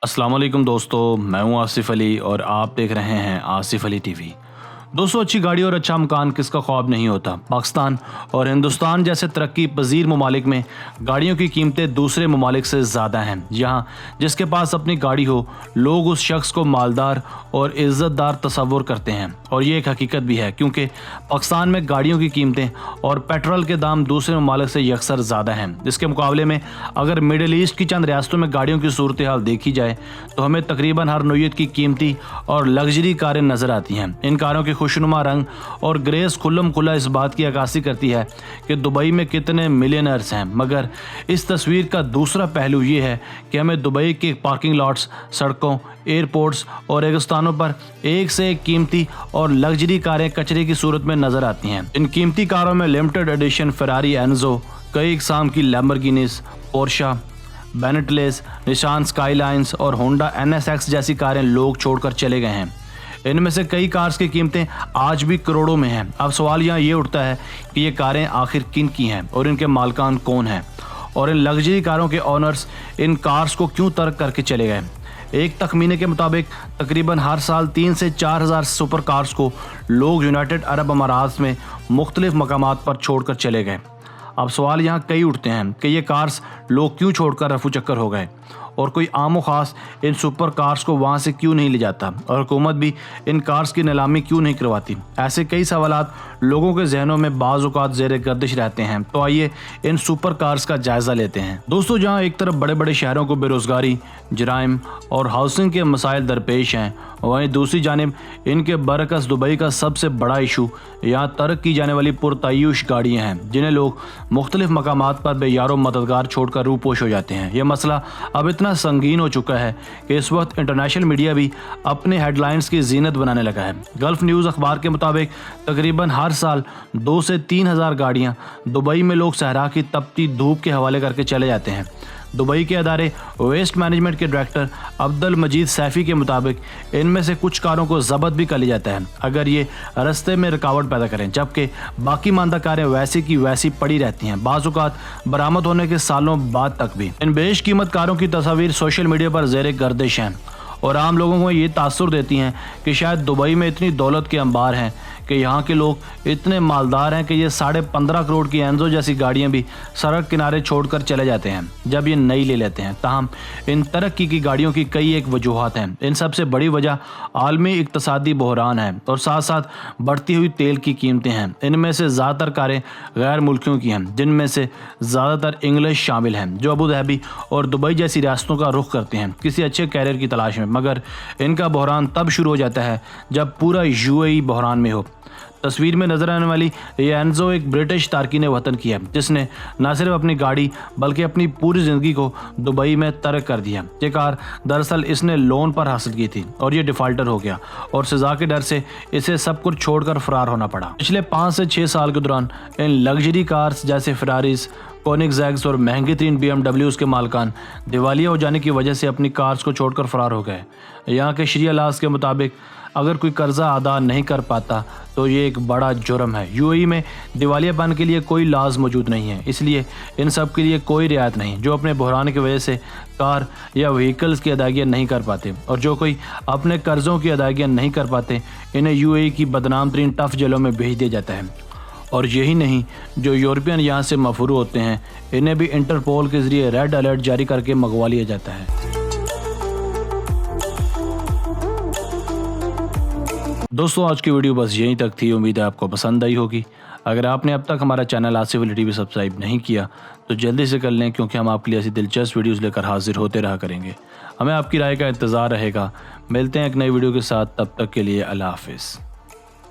अस्सलाम वालेकुम दोस्तों, मैं हूं आसिफ अली और आप देख रहे हैं आसिफ अली टीवी। दोस्तों, अच्छी गाड़ी और अच्छा मकान किसका ख्वाब नहीं होता। पाकिस्तान और हिंदुस्तान जैसे तरक्की पजीर ममालिक में गाड़ियों की कीमतें दूसरे ममालिक से ज़्यादा हैं। यहाँ जिसके पास अपनी गाड़ी हो, लोग उस शख्स को मालदार और इज़्ज़तदार तस्वुर करते हैं, और ये एक हकीकत भी है क्योंकि पाकिस्तान में गाड़ियों की कीमतें और पेट्रोल के दाम दूसरे ममालिक से यकसर ज़्यादा हैं। इसके मुकाबले में अगर मिडिल ईस्ट की चंद रियासतों में गाड़ियों की सूरत हाल देखी जाए तो हमें तकरीबन हर नौइयत की कीमती और लग्जरी कारें नज़र आती हैं। इन कारों के खुशनुमा रंग और ग्रेस खुल्लम खुला इस बात की अक्कासी करती है कि दुबई में कितने मिलियनर्स हैं। मगर इस तस्वीर का दूसरा पहलू ये है कि हमें दुबई के पार्किंग लॉट्स, सड़कों, एयरपोर्ट्स और रेगिस्तानों पर एक से एक कीमती और लग्जरी कारें कचरे की सूरत में नजर आती हैं। इन कीमती कारों में लिमिटेड एडिशन फेरारी एनजो, कई इकसाम की लैम्बोर्गिनीज, पोर्शा, बेनेटलेस, निशान स्काईलाइंस और होंडा NSX जैसी कारें लोग छोड़कर चले गए हैं। इनमें से कई कार्स की कीमतें आज भी करोड़ों में हैं। अब सवाल यहाँ ये उठता है कि ये कारें आखिर किन की हैं और इनके मालिकान कौन हैं, और इन लग्जरी कारों के ओनर्स इन कार्स को क्यों तर्क करके चले गए। एक तखमीने के मुताबिक तकरीबन हर साल 3 से 4 हज़ार सुपर कार्स को लोग यूनाइटेड अरब अमारात में मुख्तलिफ मकामात पर छोड़कर चले गए। अब सवाल यहाँ कई उठते हैं कि ये कार्स लोग क्यों छोड़कर रफू चक्कर हो गए, और कोई आम खास इन सुपर कार्स को वहाँ से क्यों नहीं ले जाता, और हुकूमत भी इन कार्स की नीलामी क्यों नहीं करवाती। ऐसे कई सवालात लोगों के जहनों में बाज़ औक़ात ज़ेरे गर्दिश रहते हैं। तो आइए इन सुपर कार्स का जायज़ा लेते हैं। दोस्तों, जहाँ एक तरफ बड़े बड़े शहरों को बेरोज़गारी, जराइम और हाउसिंग के मसाइल दरपेश हैं, वहीं दूसरी जानिब इनके बरअक्स दुबई का सबसे बड़ा इशू यहाँ तर्क की जाने वाली पुरतायुश गाड़ियाँ हैं, जिन्हें लोग मुख्तलिफ मकामात पर बेयारो मददगार छोड़कर रूपोश हो जाते हैं। यह मसला अब इतना संगीन हो चुका है कि इस वक्त इंटरनेशनल मीडिया भी अपने हेडलाइंस की जीनत बनाने लगा है। गल्फ न्यूज़ अखबार के मुताबिक तकरीबन हर साल 2 से 3 हज़ार गाड़ियाँ दुबई में लोग सहरा की तपती धूप के हवाले करके चले जाते हैं। दुबई के अदारे वेस्ट मैनेजमेंट के डायरेक्टर अब्दुल मजीद सैफ़ी के मुताबिक इनमें से कुछ कारों को जब्त भी कर लिया जाता है अगर ये रास्ते में रुकावट पैदा करें, जबकि बाकी मानदा कारें वैसी की वैसी पड़ी रहती हैं, बाज़ औक़ात बरामद होने के सालों बाद तक भी। इन बेश कीमत कारों की तस्वीर सोशल मीडिया पर ज़ेरे गर्दिश हैं और आम लोगों को ये तासुर देती हैं कि शायद दुबई में इतनी दौलत के अंबार हैं कि यहाँ के लोग इतने मालदार हैं कि ये 15.5 करोड़ की एनजो जैसी गाड़ियाँ भी सड़क किनारे छोड़कर चले जाते हैं जब ये नई ले लेते हैं। ताहम इन तरक्की की गाड़ियों की कई एक वजूहात हैं। इन सबसे बड़ी वजह आलमी इक्तसादी बहरान है और साथ साथ बढ़ती हुई तेल की कीमतें हैं। इनमें से ज़्यादातर कारें गैर मुल्कियों की हैं, जिनमें से ज़्यादातर इंग्लिश शामिल हैं, जो अबू धाबी और दुबई जैसी रियासतों का रुख करते हैं किसी अच्छे कैरियर की तलाश में। मगर इनका बहरान तब शुरू हो जाता है जब पूरा UAE बहरान में हो। तस्वीर में नजर आने वाली ये एनजो एक ब्रिटिश तारकीन वतन की है, जिसने न सिर्फ अपनी गाड़ी बल्कि अपनी पूरी ज़िंदगी को दुबई में तर्क कर दिया। ये कार दरअसल इसने लोन पर हासिल की थी और ये डिफ़ाल्टर हो गया और सज़ा के डर से इसे सब कुछ छोड़कर फरार होना पड़ा। पिछले 5 से 6 साल के दौरान इन लग्जरी कार्स जैसे फेरारीज, कोनिग्सैग्स और महंगी तरीन BMWs के मालिकान दिवालिया हो जाने की वजह से अपनी कार्स को छोड़कर फरार हो गए। यहाँ के शरिया लाज के मुताबिक अगर कोई कर्जा अदा नहीं कर पाता तो ये एक बड़ा जुर्म है। UAE में दिवालियापन के लिए कोई लाज मौजूद नहीं है, इसलिए इन सब के लिए कोई रियायत नहीं। जो अपने बहरान की वजह से कार या व्हीकल्स की अदायगियाँ नहीं कर पाते और जो कोई अपने कर्ज़ों की अदायगियाँ नहीं कर पाते, इन्हें UAE की बदनाम तरीन टफ जेलों में भेज दिया जाता है। और यही नहीं, जो यूरोपियन यहाँ से मफरू होते हैं, इन्हें भी इंटरपोल के ज़रिए रेड अलर्ट जारी करके मंगवा लिया जाता है। दोस्तों, आज की वीडियो बस यहीं तक थी। उम्मीद है आपको पसंद आई होगी। अगर आपने अब तक हमारा channel Asif Ali TV subscribe नहीं किया तो जल्दी से कर लें, क्योंकि हम आपके लिए ऐसी दिलचस्प वीडियोस लेकर हाजिर होते रहा करेंगे। हमें आपकी राय का इंतज़ार रहेगा। मिलते हैं एक नई वीडियो के साथ, तब तक के लिए अल्लाह हाफिज़।